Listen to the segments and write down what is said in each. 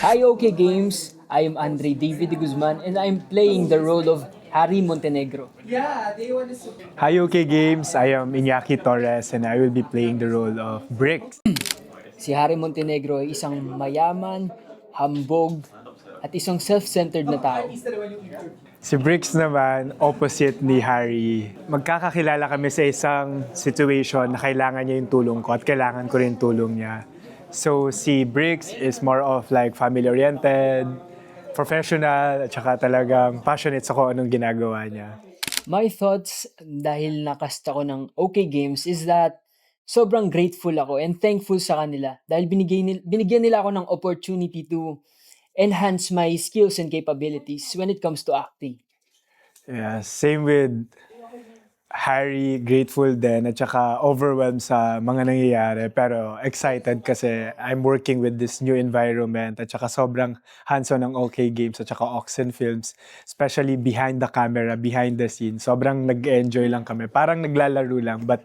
Hi, OK Games. I am Andre David Guzman and I'm playing the role of Harry Montenegro. Hi, OK Games. I am Iñaki Torres and I will be playing the role of Bricks. Si Harry Montenegro ay isang mayaman, hambog, at isang self-centered na tao. Si Bricks naman, opposite ni Harry. Magkakakilala kami sa isang situation na kailangan niya yung tulong ko at kailangan ko rin tulong niya. So si Bricks is more of like family-oriented, professional, at saka talagang passionate sa kung anong ginagawa niya. My thoughts dahil nakast ako ng OK Games is that sobrang grateful ako and thankful sa kanila dahil binigyan nila ako ng opportunity to enhance my skills and capabilities when it comes to acting. Yeah, same with Harry, grateful din at saka overwhelmed sa mga nangyayari pero excited kasi I'm working with this new environment at saka sobrang hands-on ng OK Games at saka Oxen Films, especially behind the camera, behind the scenes. Sobrang nag-enjoy lang kami. Parang naglalaro lang but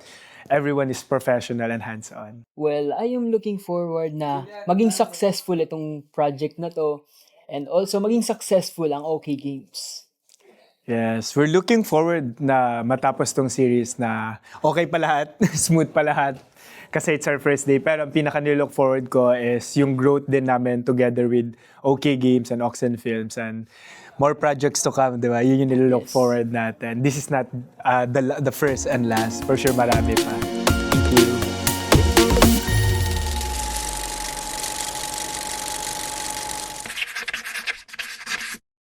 everyone is professional and hands-on. Well, I am looking forward na maging successful itong project na to and also maging successful ang OK Games. Yes, we're looking forward na matapos tong series na okay pa lahat, smooth pa lahat. Kasi it's our first day. Pero ang pinaka nilook forward ko is yung growth din namin together with OK Games and Oxen Films and more projects to come, di ba? Yun yung nilook Yes. forward natin. This is not the first and last. For sure marami pa. Thank you.